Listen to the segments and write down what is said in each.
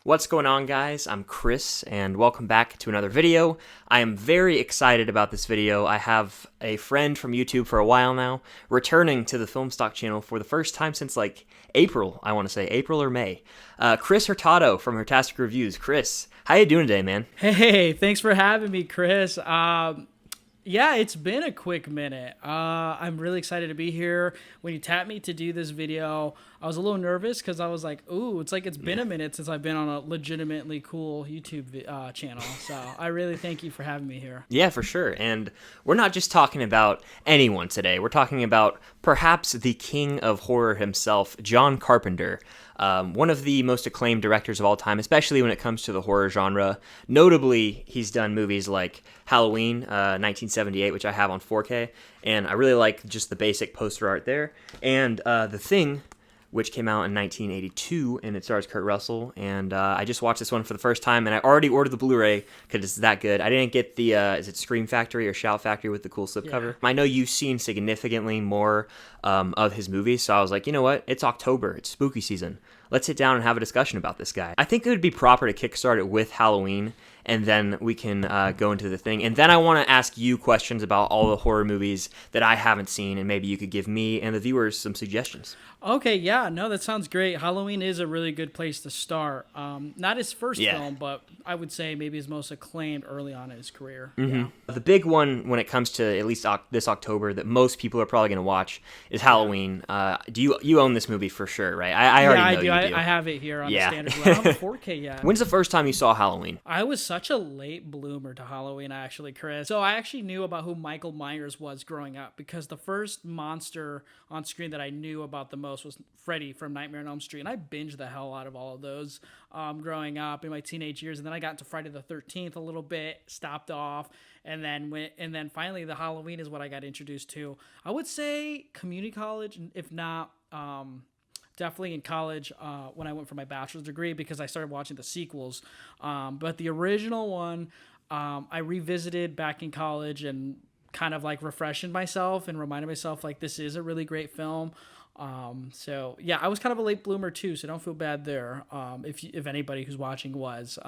What's going on, guys? I'm Cris, and welcome back to another video. I am very excited about this video. I have a friend from YouTube for a while now, returning to the Film Stock channel for the first time since like April, I want to say, April or May. Cris Hurtado from Hurtastic Reviews. Cris, how you doing today, man? Hey, thanks for having me, Cris. Yeah, it's been a quick minute. I'm really excited to be here. When you tapped me to do this video, I was a little nervous because I was like, ooh, it's been a minute since I've been on a legitimately cool YouTube channel. So I really thank you for having me here. Yeah, for sure. And we're not just talking about anyone today. We're talking about perhaps the king of horror himself, John Carpenter. One of the most acclaimed directors of all time, especially when it comes to the horror genre. Notably, he's done movies like Halloween, 1978, which I have on 4K, and I really like just the basic poster art there. And The Thing, which came out in 1982, and it stars Kurt Russell. And I just watched this one for the first time, and I already ordered the Blu-ray because it's that good. I didn't get the, is it Scream Factory or Shout Factory with the cool slipcover? I know you've seen significantly more of his movies, so I was like, you know what? It's October. It's spooky season. Let's sit down and have a discussion about this guy. I think it would be proper to kickstart it with Halloween, and then we can go into The Thing. And then I want to ask you questions about all the horror movies that I haven't seen, and maybe you could give me and the viewers some suggestions. Okay, yeah, no, that sounds great. Halloween is a really good place to start. Not his first film, but I would say maybe his most acclaimed early on in his career. Mm-hmm. Yeah. The big one when it comes to at least this October that most people are probably going to watch is Halloween. Do you own this movie for sure, right? I already know you do. I have it here on the standard. I don't have a 4K yet. When's the first time you saw Halloween? I was such a late bloomer to Halloween, actually, Cris. So I actually knew about who Michael Myers was growing up because the first monster on screen that I knew about the most was Freddy from Nightmare on Elm Street, and I binged the hell out of all of those growing up in my teenage years. And then I got into Friday the 13th a little bit, stopped off, and then finally the Halloween is what I got introduced to. I would say community college, if not definitely in college when I went for my bachelor's degree, because I started watching the sequels. But the original one I revisited back in college and kind of like refreshing myself and reminded myself like this is a really great film. So yeah, I was kind of a late bloomer too, so don't feel bad there. If anybody who's watching was,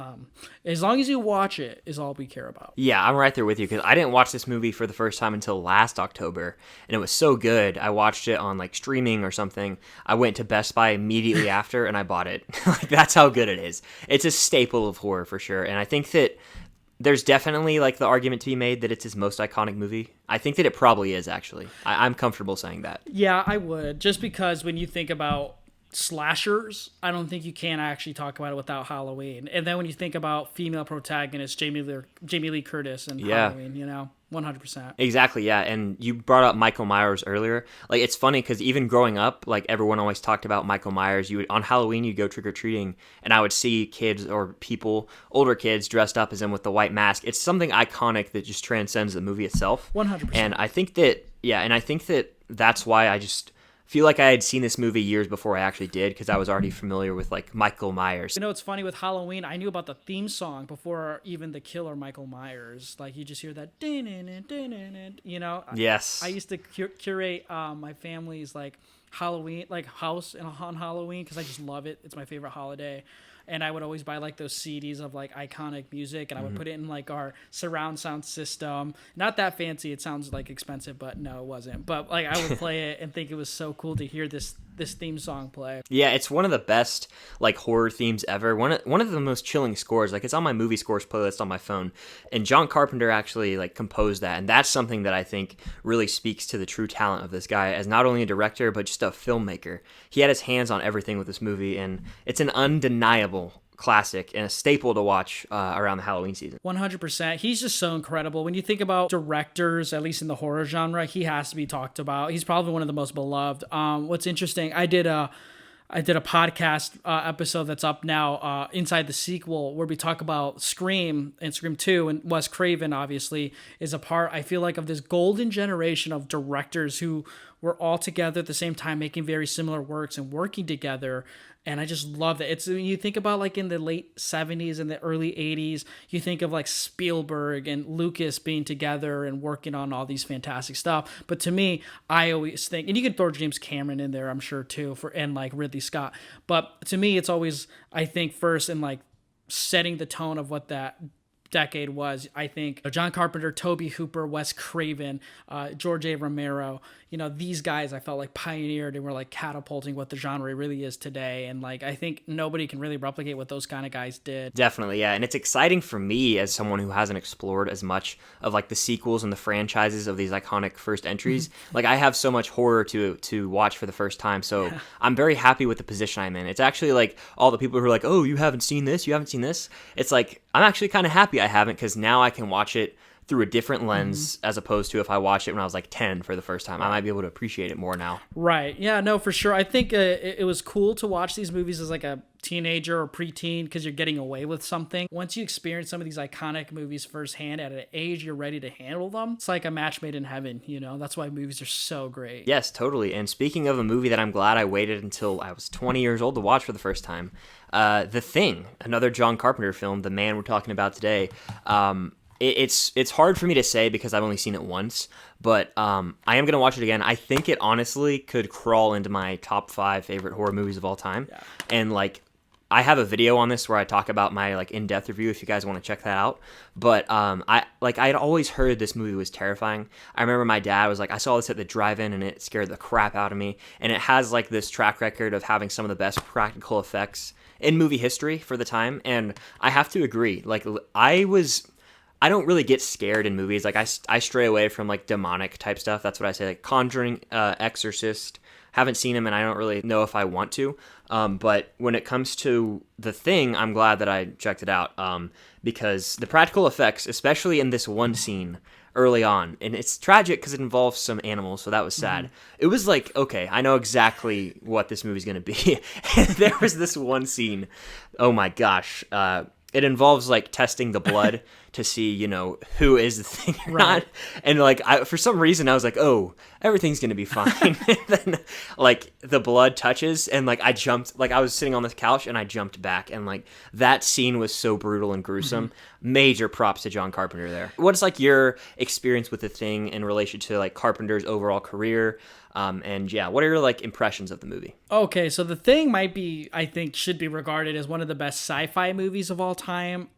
as long as you watch it is all we care about. Yeah, I'm right there with you because I didn't watch this movie for the first time until last October, and it was so good. I watched it on like streaming or something. I went to Best Buy immediately after and I bought it. Like that's how good it is. It's a staple of horror for sure, and I think that there's definitely like the argument to be made that it's his most iconic movie. I think that it probably is, actually. I'm comfortable saying that. Yeah, I would. Just because when you think about slashers, I don't think you can actually talk about it without Halloween. And then when you think about female protagonists, Jamie Lee Curtis and Halloween, 100%. Exactly, yeah. And you brought up Michael Myers earlier. Like, it's funny because even growing up, like, everyone always talked about Michael Myers. On Halloween, you'd go trick-or-treating, and I would see kids or people, older kids, dressed up as him with the white mask. It's something iconic that just transcends the movie itself. 100%. And I think that that's why I just feel like I had seen this movie years before I actually did, because I was already familiar with like Michael Myers. You know, it's funny with Halloween, I knew about the theme song before even the killer Michael Myers. Like you just hear that, you know. Yes. I used to curate my family's like Halloween, like house on Halloween, because I just love it. It's my favorite holiday. And I would always buy like those CDs of like iconic music, and I would put it in like our surround sound system. Not that fancy. It sounds like expensive, but no, it wasn't. But like I would play it and think it was so cool to hear this theme song play. Yeah, it's one of the best like horror themes ever. One of the most chilling scores. Like it's on my movie scores playlist on my phone, and John Carpenter actually like composed that, and that's something that I think really speaks to the true talent of this guy as not only a director but just a filmmaker. He had his hands on everything with this movie, and it's an undeniable classic and a staple to watch around the Halloween season. 100%. He's just so incredible. When you think about directors, at least in the horror genre, he has to be talked about. He's probably one of the most beloved. What's interesting, I did a podcast episode that's up now, Inside the Sequel, where we talk about Scream and Scream 2, and Wes Craven obviously is a part, I feel like, of this golden generation of directors who were all together at the same time making very similar works and working together. And I just love that. It's when you think about like in the late 70s and the early 80s, you think of like Spielberg and Lucas being together and working on all these fantastic stuff. But to me, I always think, and you could throw James Cameron in there, I'm sure too, and like Ridley Scott. But to me, it's always, I think first in like setting the tone of what that decade was. I think John Carpenter, Tobe Hooper, Wes Craven, George A. Romero, these guys I felt like pioneered and were like catapulting what the genre really is today. And like, I think nobody can really replicate what those kind of guys did. Definitely, yeah. And it's exciting for me as someone who hasn't explored as much of like the sequels and the franchises of these iconic first entries. Like I have so much horror to watch for the first time. So I'm very happy with the position I'm in. It's actually like all the people who are like, oh, you haven't seen this, you haven't seen this. It's like, I'm actually kind of happy I haven't, because now I can watch it through a different lens as opposed to if I watched it when I was like 10 for the first time. I might be able to appreciate it more now. Right. Yeah, no, for sure. I think it was cool to watch these movies as like a teenager or preteen because you're getting away with something. Once you experience some of these iconic movies firsthand at an age you're ready to handle them, it's like a match made in heaven, That's why movies are so great. Yes, totally. And speaking of a movie that I'm glad I waited until I was 20 years old to watch for the first time, The Thing, another John Carpenter film, the man we're talking about today. It's hard for me to say because I've only seen it once, but I am going to watch it again. I think it honestly could crawl into my top 5 favorite horror movies of all time. Yeah. And like, I have a video on this where I talk about my like in-depth review if you guys want to check that out. But I'd always heard this movie was terrifying. I remember my dad was like, I saw this at the drive-in and it scared the crap out of me. And it has like this track record of having some of the best practical effects in movie history for the time. And I have to agree. Like I don't really get scared in movies. Like I stray away from like demonic type stuff. That's what I say. Like Conjuring, Exorcist. Haven't seen them, and I don't really know if I want to. But when it comes to The Thing, I'm glad that I checked it out because the practical effects, especially in this one scene early on, and it's tragic because it involves some animals, so that was sad. It was like, okay, I know exactly what this movie's going to be. And there was this one scene, oh my gosh, it involves like testing the blood to see, who is the thing or not. And like, for some reason I was like, oh, everything's going to be fine. And then like the blood touches and like I jumped, like I was sitting on the couch and I jumped back. And like that scene was so brutal and gruesome. Major props to John Carpenter there. What's like your experience with The Thing in relation to like Carpenter's overall career? And yeah, what are your like impressions of the movie? Okay, so The Thing should be regarded as one of the best sci-fi movies of all time.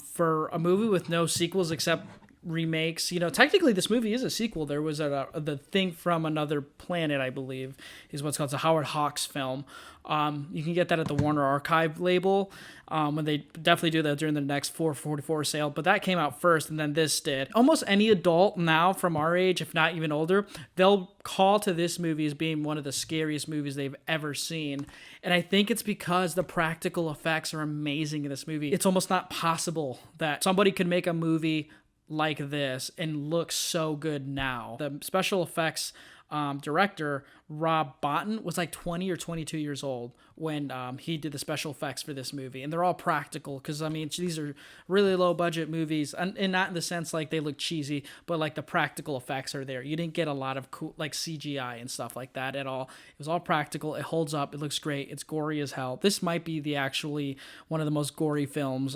For a movie with no sequels except remakes, technically this movie is a sequel. There was The Thing from Another Planet, I believe, is what's called. It's a Howard Hawks film. You can get that at the Warner Archive label. When they definitely do that during the next 444 sale, but that came out first and then this did. Almost any adult now from our age, if not even older, they'll call to this movie as being one of the scariest movies they've ever seen. And I think it's because the practical effects are amazing in this movie. It's almost not possible that somebody could make a movie like this and look so good now. The special effects director, Rob Bottin, was like 20 or 22 years old when he did the special effects for this movie. And they're all practical because, I mean, these are really low budget movies and not in the sense like they look cheesy, but like the practical effects are there. You didn't get a lot of cool like CGI and stuff like that at all. It was all practical. It holds up. It looks great. It's gory as hell. This might be actually one of the most gory films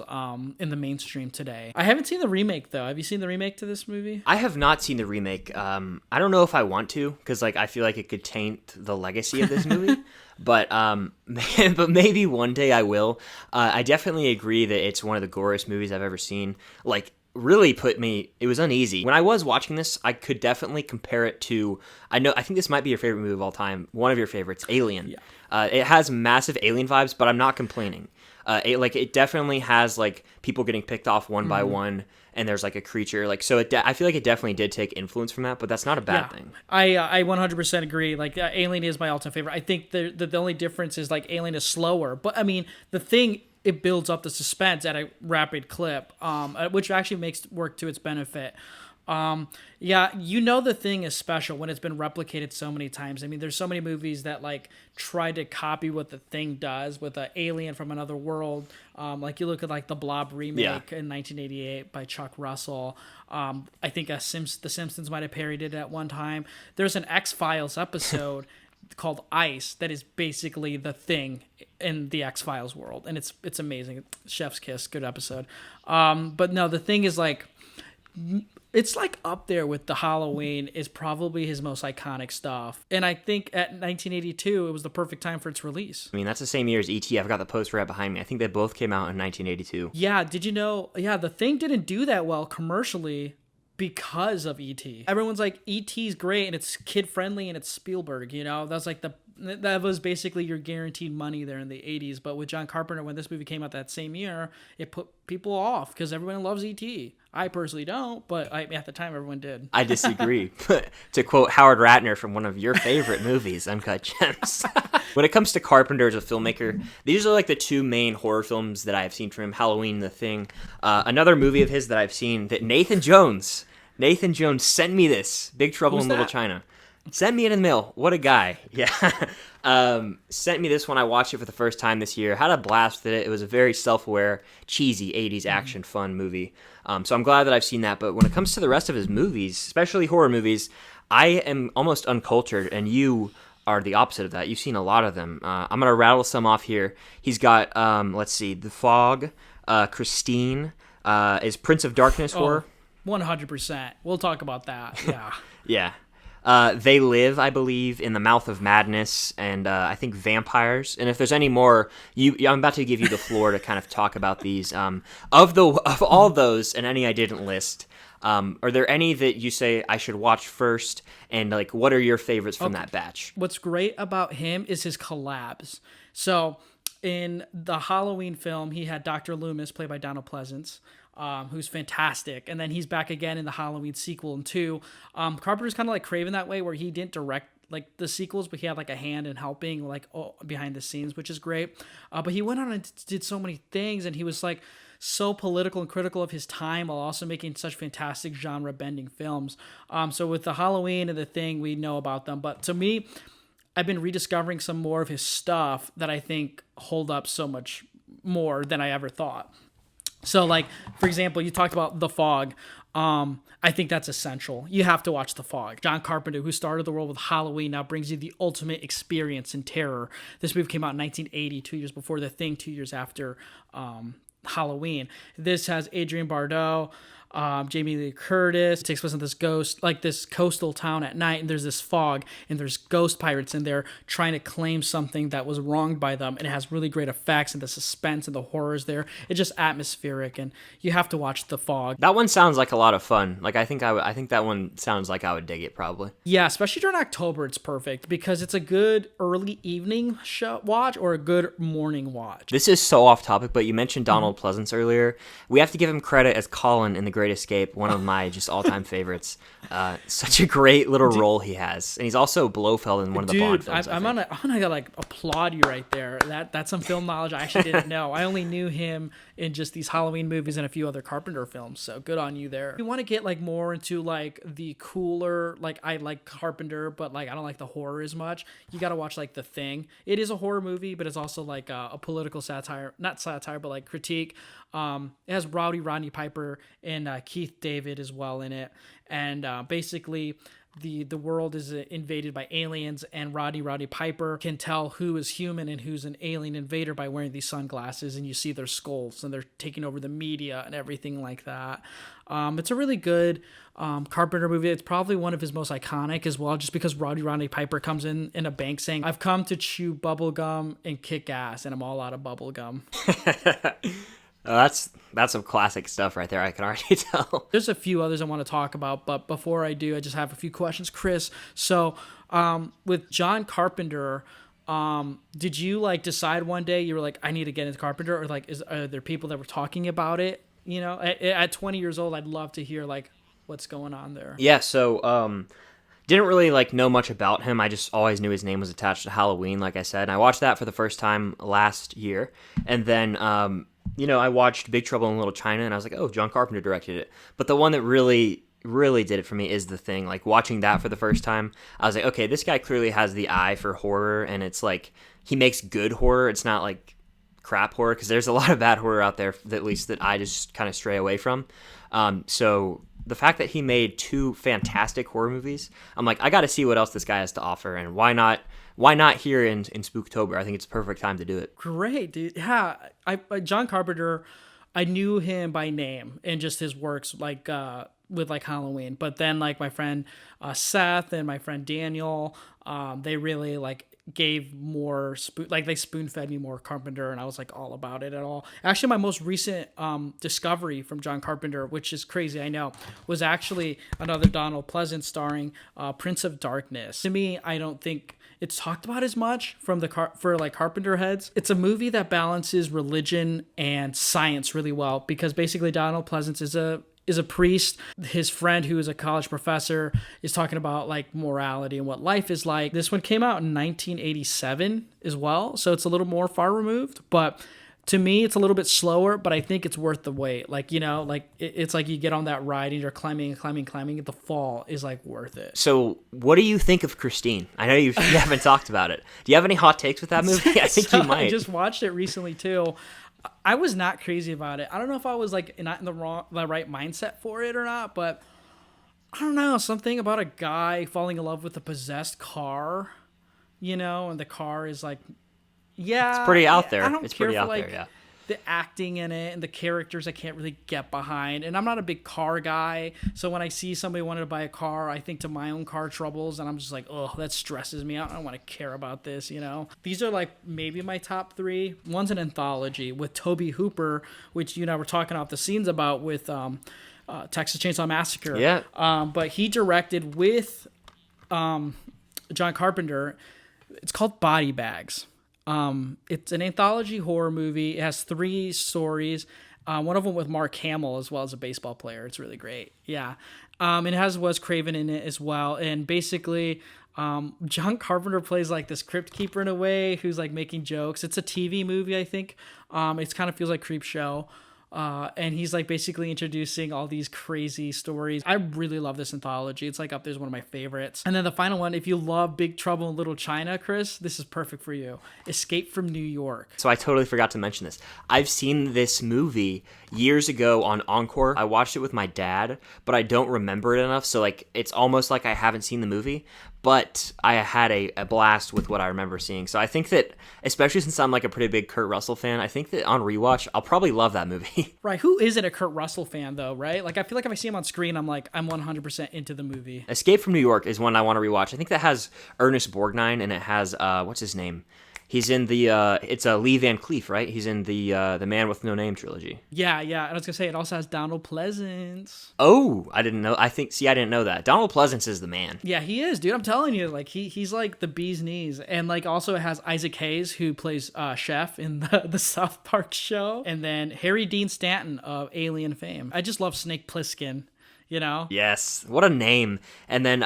in the mainstream today. I haven't seen the remake though. Have you seen the remake to this movie? I have not seen the remake. I don't know if I want to because like I feel like it could taint the legacy of this movie. But maybe one day I will. I definitely agree that it's one of the goriest movies I've ever seen. Like, really it was uneasy. When I was watching this, I could definitely compare it to, I think this might be your favorite movie of all time, one of your favorites, Alien. Yeah. It has massive Alien vibes, but I'm not complaining. It definitely has like people getting picked off one by one, and there's like a creature. Like so, I feel like it definitely did take influence from that, but that's not a bad thing. I 100% agree. Like Alien is my all-time favorite. I think the only difference is like Alien is slower, but I mean The Thing, it builds up the suspense at a rapid clip, which actually makes work to its benefit. The Thing is special when it's been replicated so many times. I mean, there's so many movies that like try to copy what The Thing does with an alien from another world. Like you look at like the Blob remake in 1988 by Chuck Russell. I think The Simpsons might have parodied it at one time. There's an X-Files episode called Ice that is basically The Thing in the X-Files world, and it's amazing. Chef's kiss, good episode. But no, The Thing is like It's like up there with the Halloween is probably his most iconic stuff. And I think at 1982, it was the perfect time for its release. I mean, that's the same year as E.T. I've got the poster right behind me. I think they both came out in 1982. Yeah, did you know? Yeah, The Thing didn't do that well commercially because of E.T. Everyone's like, E.T.'s great and it's kid friendly and it's Spielberg, you know? That's like that was basically your guaranteed money there in the 80s. But with John Carpenter, when this movie came out that same year, it put people off because everyone loves E.T. I personally don't, but at the time everyone did. I disagree. To quote Howard Ratner from one of your favorite movies, Uncut Gems. When it comes to Carpenter as a filmmaker, these are like the two main horror films that I have seen from him, Halloween and The Thing. Another movie of his that I've seen that Nathan Jones sent me this, Big Trouble Who's in Little that? China. Sent me it in the mail. What a guy. Yeah. Sent me this when I watched it for the first time this year. Had a blast with it. It was a very self-aware, cheesy 80s action fun movie. So I'm glad that I've seen that. But when it comes to the rest of his movies, especially horror movies, I am almost uncultured, and you are the opposite of that. You've seen a lot of them. I'm going to rattle some off here. He's got, let's see, The Fog, Christine, is Prince of Darkness horror. 100%. We'll talk about that. Yeah. Yeah. They Live, I believe, In the Mouth of Madness, and I think Vampires. And if there's any more, I'm about to give you the floor to kind of talk about these. Of all those, and any I didn't list, are there any that you say I should watch first? And like, what are your favorites from that batch? What's great about him is his collabs. So in the Halloween film, he had Dr. Loomis, played by Donald Pleasance, who's fantastic. And then he's back again in the Halloween sequel in 2. Carpenter's kind of like Craven that way, where he didn't direct like the sequels, but he had like a hand in helping like behind the scenes, which is great. But he went on and did so many things, and he was like so political and critical of his time while also making such fantastic genre bending films. So with the Halloween and The Thing, we know about them. But to me, I've been rediscovering some more of his stuff that I think hold up so much more than I ever thought. So, like, for example, you talked about The Fog. I think that's essential. You have to watch The Fog. John Carpenter, who started the world with Halloween, now brings you the ultimate experience in terror. This movie came out in 1980, 2 years before The Thing, 2 years after Halloween. This has Adrienne Barbeau, Jamie Lee Curtis. It takes place in this coastal town at night, and there's this fog, and there's ghost pirates in there trying to claim something that was wronged by them, and it has really great effects, and the suspense and the horrors there. It's just atmospheric, and you have to watch The Fog. That one sounds like a lot of fun. Like, I think that one sounds like I would dig it probably. Yeah, especially during October, it's perfect because it's a good early evening watch or a good morning watch. This is so off topic, but you mentioned Donald Pleasance earlier. We have to give him credit as Colin in The Great Escape, one of my just all-time favorites. Such a great little role he has, and he's also Blofeld in one of the Bond films. I'm gonna like applaud you right there. That's some film knowledge I actually didn't know. I only knew him in just these Halloween movies and a few other Carpenter films. So good on you there. If you want to get like more into like the cooler, like I like Carpenter, but like I don't like the horror as much. You got to watch like The Thing. It is a horror movie, but it's also like a political satire, not satire, but like critique. It has Rodney Piper and Keith David as well in it, and basically the world is invaded by aliens, and Rodney Piper can tell who is human and who's an alien invader by wearing these sunglasses, and you see their skulls, and they're taking over the media and everything like that. It's a really good Carpenter movie. It's probably one of his most iconic as well, just because Rodney Piper comes in a bank saying, "I've come to chew bubblegum and kick ass, and I'm all out of bubblegum." That's some classic stuff right there. I can already tell. There's a few others I want to talk about, but before I do, I just have a few questions, Chris. So, with John Carpenter, did you like decide one day you were like, I need to get into Carpenter, or like, are there people that were talking about it? You know, at 20 years old, I'd love to hear like what's going on there. Yeah. So, didn't really like know much about him. I just always knew his name was attached to Halloween, like I said. And I watched that for the first time last year, and then I watched Big Trouble in Little China, and I was like, oh, John Carpenter directed it. But the one that really did it for me is The Thing. Like, watching that for the first time, I was like, okay, this guy clearly has the eye for horror, and it's like, he makes good horror. It's not like crap horror, because there's a lot of bad horror out there, at least that I just kind of stray away from. So the fact that he made 2 fantastic horror movies, I'm like, I got to see what else this guy has to offer, and why not here in Spooktober? I think it's a perfect time to do it. Great, dude. Yeah, John Carpenter, I knew him by name and just his works, like with like Halloween. But then like my friend Seth and my friend Daniel, they really like gave more they spoon fed me more Carpenter, and I was like all about it at all. Actually, my most recent discovery from John Carpenter, which is crazy, I know, was actually another Donald Pleasence starring Prince of Darkness. To me, I don't think it's talked about as much from for like Carpenter heads. It's a movie that balances religion and science really well, because basically Donald Pleasence is a priest. His friend, who is a college professor, is talking about like morality and what life is like. This one came out in 1987 as well, so it's a little more far removed, but to me it's a little bit slower, but I think it's worth the wait. Like, you know, like it's like you get on that ride and you're climbing. The fall is like worth it. So what do you think of Christine? I know you haven't talked about it. Do you have any hot takes with that movie? I think you might. I just watched it recently too. I was not crazy about it. I don't know if I was like not in the right mindset for it or not, but I don't know, something about a guy falling in love with a possessed car, you know, and the car is like, yeah, it's pretty out there. I don't it's care pretty for out like there, yeah. the acting in it and the characters I can't really get behind. And I'm not a big car guy, so when I see somebody wanted to buy a car, I think to my own car troubles, and I'm just like, oh, that stresses me out. I don't want to care about this, you know. These are like maybe my top three. One's an anthology with Tobe Hooper, which you know we're talking off the scenes about with Texas Chainsaw Massacre. Yeah. But he directed with John Carpenter. It's called Body Bags. It's an anthology horror movie. It has 3 stories. One of them with Mark Hamill as well as a baseball player. It's really great. Yeah. It has Wes Craven in it as well. And basically, John Carpenter plays like this crypt keeper in a way who's like making jokes. It's a TV movie, I think. It kind of feels like Creepshow. And he's like basically introducing all these crazy stories. I really love this anthology. It's like up there as one of my favorites. And then the final one, if you love Big Trouble in Little China, Cris, this is perfect for you. Escape from New York. So I totally forgot to mention this. I've seen this movie years ago on Encore. I watched it with my dad, but I don't remember it enough. So like it's almost like I haven't seen the movie, but I had a blast with what I remember seeing. So I think that, especially since I'm like a pretty big Kurt Russell fan, I think that on rewatch, I'll probably love that movie. Right. Who isn't a Kurt Russell fan though, right? Like I feel like if I see him on screen, I'm 100% into the movie. Escape from New York is one I want to rewatch. I think that has Ernest Borgnine, and it has, what's his name? He's in the, it's Lee Van Cleef, right? He's in the Man with No Name trilogy. Yeah. And I was going to say, it also has Donald Pleasence. Oh, I didn't know. I didn't know that. Donald Pleasence is the man. Yeah, he is, dude. I'm telling you, like, he's like the bee's knees. And, like, also it has Isaac Hayes, who plays Chef in the South Park show. And then Harry Dean Stanton of Alien fame. I just love Snake Plissken. You know? Yes. What a name. And then,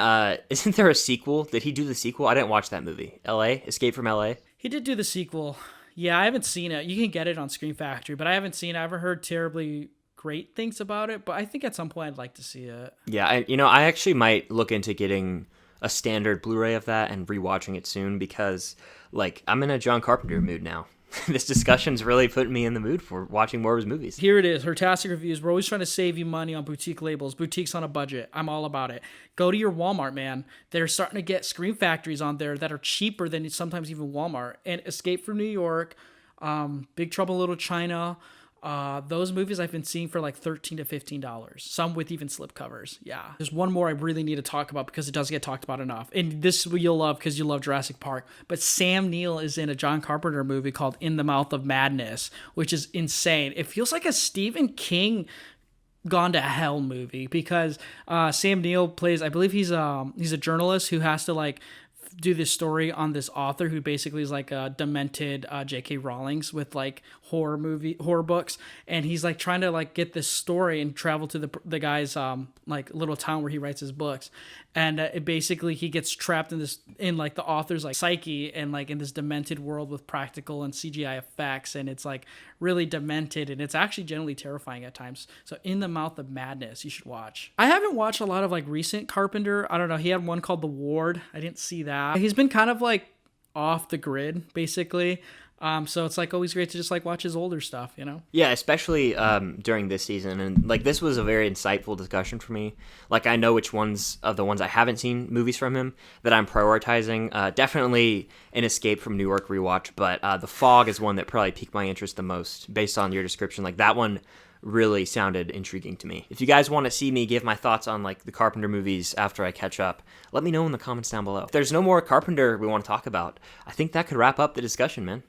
isn't there a sequel? Did he do the sequel? I didn't watch that movie. L.A.? Escape from L.A.? He did do the sequel. Yeah, I haven't seen it. You can get it on Screen Factory, but I haven't seen it. I haven't heard terribly great things about it, but I think at some point I'd like to see it. Yeah, I actually might look into getting a standard Blu-ray of that and rewatching it soon, because, like, I'm in a John Carpenter mood now. This discussion's really putting me in the mood for watching more of his movies. Here it is, Hurtastic Reviews. We're always trying to save you money on boutique labels. Boutiques on a budget. I'm all about it. Go to your Walmart, man. They're starting to get Screen Factories on there that are cheaper than sometimes even Walmart. And Escape from New York, Big Trouble in Little China, those movies I've been seeing for like $13 to $15. Some with even slipcovers. Yeah. There's one more I really need to talk about because it doesn't get talked about enough. And this you'll love because you love Jurassic Park. But Sam Neill is in a John Carpenter movie called In the Mouth of Madness, which is insane. It feels like a Stephen King gone to hell movie, because Sam Neill plays, I believe he's a journalist who has to like do this story on this author who basically is like a demented J.K. Rowling's with like horror books, and he's like trying to like get this story and travel to the guy's like little town where he writes his books, and it basically he gets trapped in like the author's like psyche and like in this demented world with practical and CGI effects, and it's like really demented, and it's actually generally terrifying at times. So In the Mouth of Madness, you should watch. I haven't watched a lot of like recent Carpenter. I don't know. He had one called The Ward. I didn't see that. He's been kind of like off the grid basically. So it's like always great to just like watch his older stuff, you know? Yeah, especially during this season. And like this was a very insightful discussion for me. Like I know which ones of the ones I haven't seen movies from him that I'm prioritizing. Definitely an Escape from New York rewatch, but The Fog is one that probably piqued my interest the most based on your description. Like that one really sounded intriguing to me. If you guys want to see me give my thoughts on like the Carpenter movies after I catch up, let me know in the comments down below. If there's no more Carpenter we want to talk about, I think that could wrap up the discussion, man.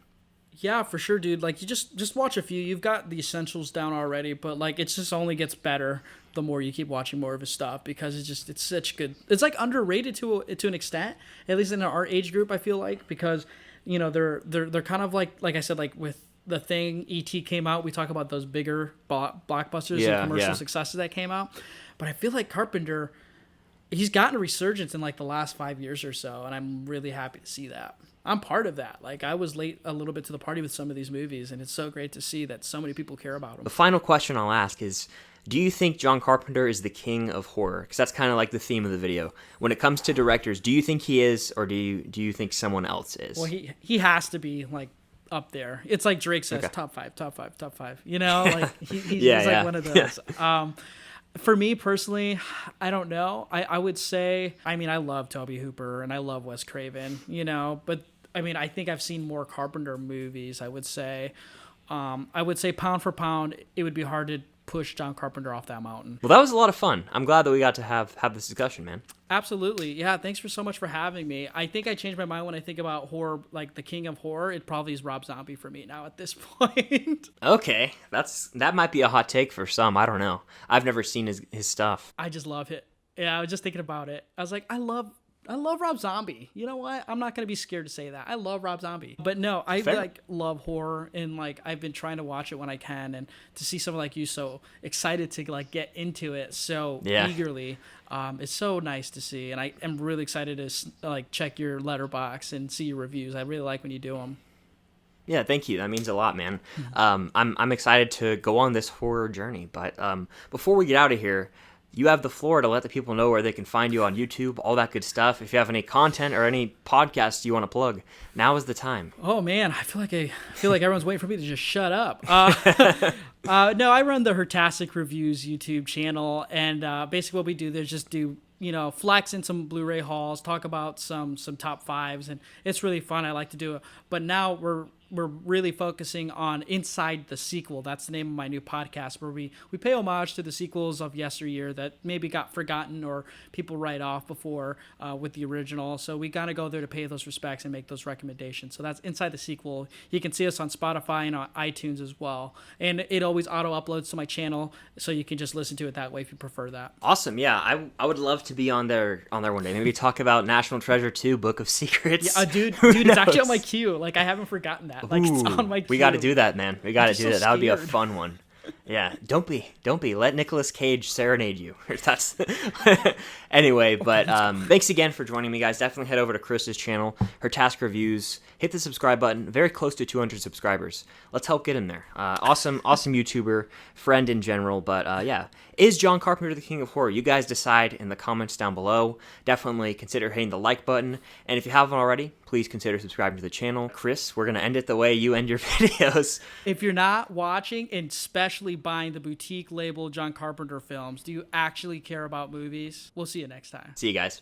Yeah, for sure, dude. Like, you just watch a few. You've got the essentials down already, but like, it just only gets better the more you keep watching more of his stuff, because it's such good. It's like underrated to an extent, at least in our age group, I feel like, because they're kind of like I said, like with The Thing, E.T. came out. We talk about those bigger blockbusters and commercial successes that came out, but I feel like Carpenter, he's gotten a resurgence in like the last 5 years or so, and I'm really happy to see that. I'm part of that. Like, I was late a little bit to the party with some of these movies, and it's so great to see that so many people care about them. The final question I'll ask is, do you think John Carpenter is the king of horror? Because that's kind of like the theme of the video. When it comes to directors, do you think he is, or do you think someone else is? Well, he has to be like up there. It's like Drake says, okay. top five. You know, like he's like one of those. Yeah. For me personally, I don't know. I would say, I mean, I love Tobe Hooper and I love Wes Craven, but I mean, I think I've seen more Carpenter movies, I would say. Pound for pound, it would be hard to push John Carpenter off that mountain. Well, that was a lot of fun. I'm glad that we got to have this discussion, man. Absolutely. Yeah, thanks so much for having me. I think I changed my mind when I think about horror, like the king of horror. It probably is Rob Zombie for me now at this point. Okay, that might be a hot take for some. I don't know. I've never seen his stuff. I just love it. Yeah, I was just thinking about it. I was like, I love Rob Zombie. You know what? I'm not going to be scared to say that. I love Rob Zombie. But no, I love horror, and like I've been trying to watch it when I can, and to see someone like you so excited to like get into it so eagerly, it's so nice to see. And I am really excited to like check your Letterboxd and see your reviews. I really like when you do them. Yeah, thank you. That means a lot, man. I'm excited to go on this horror journey. But before we get out of here, you have the floor to let the people know where they can find you on YouTube, all that good stuff. If you have any content or any podcasts you want to plug, now is the time. Oh man, I feel like everyone's waiting for me to just shut up. No, I run the Hurtastic Reviews YouTube channel, and basically what we do is just do flex in some Blu-ray hauls, talk about some top fives, and it's really fun. I like to do it, but now we're really focusing on Inside the Sequel. That's the name of my new podcast, where we pay homage to the sequels of yesteryear that maybe got forgotten or people write off before with the original. So we gotta go there to pay those respects and make those recommendations. So that's Inside the Sequel. You can see us on Spotify and on iTunes as well. And it always auto-uploads to my channel, so you can just listen to it that way if you prefer that. Awesome. Yeah, I would love to be on there one day. Maybe talk about National Treasure 2, Book of Secrets. Yeah, dude, it's actually on my queue. Like, I haven't forgotten that. Like, it's on my queue. We got to do that, man. We got to do that. That would be a fun one. Yeah, don't be. Let Nicolas Cage serenade you. That's anyway. But thanks again for joining me, guys. Definitely head over to Chris's channel, Hurtastic Reviews. Hit the subscribe button. Very close to 200 subscribers. Let's help get in there. Awesome YouTuber, friend in general. But yeah, is John Carpenter the king of horror? You guys decide in the comments down below. Definitely consider hitting the like button, and if you haven't already, please consider subscribing to the channel. Chris, we're gonna end it the way you end your videos. If you're not watching, and especially buying the boutique label John Carpenter films, do you actually care about movies? We'll see you next time. See you guys.